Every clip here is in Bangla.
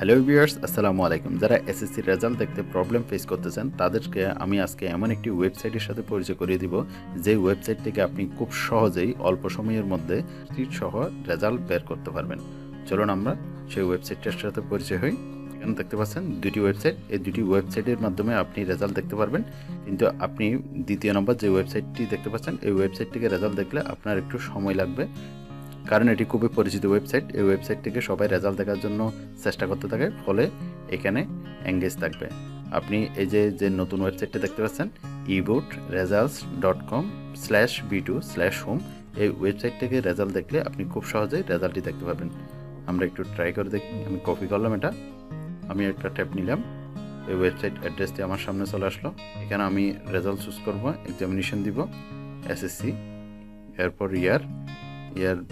হ্যালো ভিউয়ার্স, আসসালামু আলাইকুম। যারা এসএসসি রেজাল্ট দেখতে প্রবলেম ফেস করতেছেন তাদেরকে আমি আজকে এমন একটি ওয়েবসাইটের সাথে পরিচয় করিয়ে দিব, যে ওয়েবসাইট থেকে আপনি খুব সহজেই অল্প সময়ের মধ্যে সিট সহ রেজাল্ট বের করতে পারবেন। চলুন আমরা সেই ওয়েবসাইটটার সাথে পরিচয় হই। এখানে দেখতে পাচ্ছেন দুটি ওয়েবসাইট। এই দুটি ওয়েবসাইটের মাধ্যমে আপনি রেজাল্ট দেখতে পারবেন, কিন্তু আপনি দ্বিতীয় নম্বর যে ওয়েবসাইটটি দেখতে পাচ্ছেন এই ওয়েবসাইট থেকে রেজাল্ট দেখলে আপনার একটু সময় লাগবে, কারণ এটি খুবই পরিচিত ওয়েবসাইট। এই ওয়েবসাইট থেকে সবাই রেজাল্ট দেখার জন্য চেষ্টা করতে থাকে, ফলে এখানে এঙ্গেজ থাকবে। আপনি এই যে নতুন ওয়েবসাইটটা দেখতে পাচ্ছেন ebootresults.com/b2/home, এই ওয়েবসাইট থেকে রেজাল্ট দেখলে আপনি খুব সহজেই রেজাল্টটি দেখতে পাবেন। আমরা একটু ট্রাই করে দেখি। আমি কপি করলাম এটা, আমি একটা ট্যাপ নিলাম, এই ওয়েবসাইট অ্যাড্রেসটি আমার সামনে চলে আসলো। এখানে আমি রেজাল্ট চুজ করবো, এক্সামিনেশন দিব এসএসসি, এরপর ইয়ার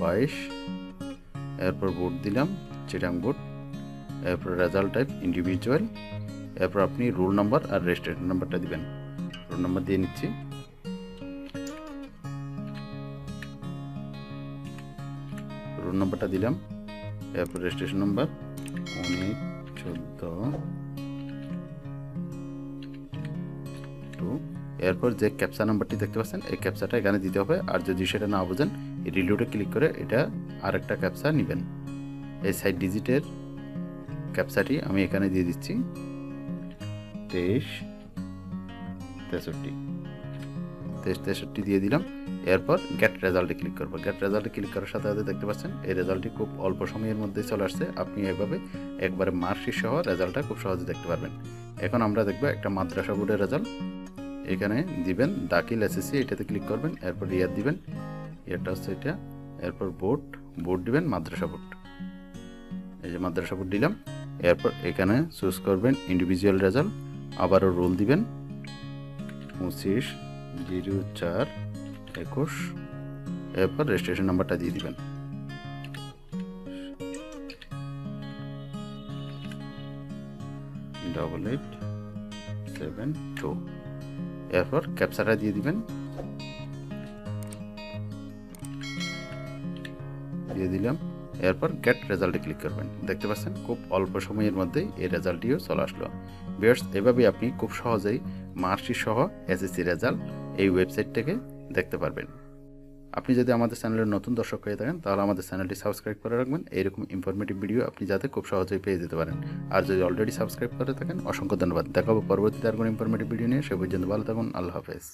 22, এরপর বোর্ড দিলাম চিটাং বোর্ড, এরপর রেজাল্ট টাইপ ইন্ডিভিজুয়াল, এরপর আপনি রোল নাম্বার আর রেজিস্ট্রেশন নাম্বারটা দিবেন। রোল নাম্বার দিয়ে নিচ্ছি, রোল নাম্বারটা দিলাম, এরপর রেজিস্ট্রেশন নাম্বার 1914, এরপর যে ক্যাপচা নাম্বারটি দেখতে পাচ্ছেন এই ক্যাপচাটা এখানে দিতে হবে। আর যদি সেটা না বোঝেন রিলোডে ক্লিক করে এটা আরেকটা ক্যাপচা নেবেন। এই 6 ডিজিটের ক্যাপচাটি আমি এখানে দিয়ে দিচ্ছি 2363 দিয়ে দিলাম। এরপর গেট রেজাল্টে ক্লিক করবো। গেট রেজাল্টে ক্লিক করার সাথে সাথে দেখতে পাচ্ছেন এই রেজাল্টটি খুব অল্প সময়ের মধ্যে চলে আসছে। আপনি এভাবে একবারে মার্কশিট সহ রেজাল্টটা খুব সহজে দেখতে পারবেন। এখন আমরা দেখবো একটা মাদ্রাসা বোর্ডের রেজাল্ট। এখানে দিবেন দাখিল এসএসসি, এটাতে ক্লিক করবেন, এরপর ইয়ার দিবেন, ইয়ারটা হচ্ছে এটা, এরপর বোর্ড দিবেন মাদ্রাসা বোর্ড, এই যে মাদ্রাসা বোর্ড দিলাম। এরপর এখানে চুজ করবেন ইন্ডিভিজুয়াল রেজাল্ট, আবারও রোল দিবেন 250421, এরপর রেজিস্ট্রেশন নাম্বারটা দিয়ে দিবেন। ডবল 872, এরপর ক্যাপচাটা দিয়ে দিবেন, দিয়ে দিলাম। এরপর গেট রেজাল্টে ক্লিক করবেন। দেখতে পাচ্ছেন খুব অল্প সময়ের মধ্যেই এই রেজাল্টটিও চলে আসলো। ভিউয়ার্স, এভাবে আপনি খুব সহজেই মার্কশিট সহ এসএসসি রেজাল্ট এই ওয়েবসাইট থেকে দেখতে পারবেন। আপনি যদি আমাদের চ্যানেলের নতুন দর্শক হয়ে থাকেন তাহলে আমাদের চ্যানেলটি সাবস্ক্রাইব করে রাখবেন, এইরকম ইনফরমেটিভ ভিডিও আপনি যাতে খুব সহজেই পেয়ে যেতে পারেন। আর যদি অলরেডি সাবস্ক্রাইব করে থাকেন অসংখ্য ধন্যবাদ। দেখাবো পরবর্তীতে আর কোনো ইনফরমেটিভ ভিডিও নিয়ে। সে পর্যন্ত ভালো থাকুন। আল্লাহ হাফেজ।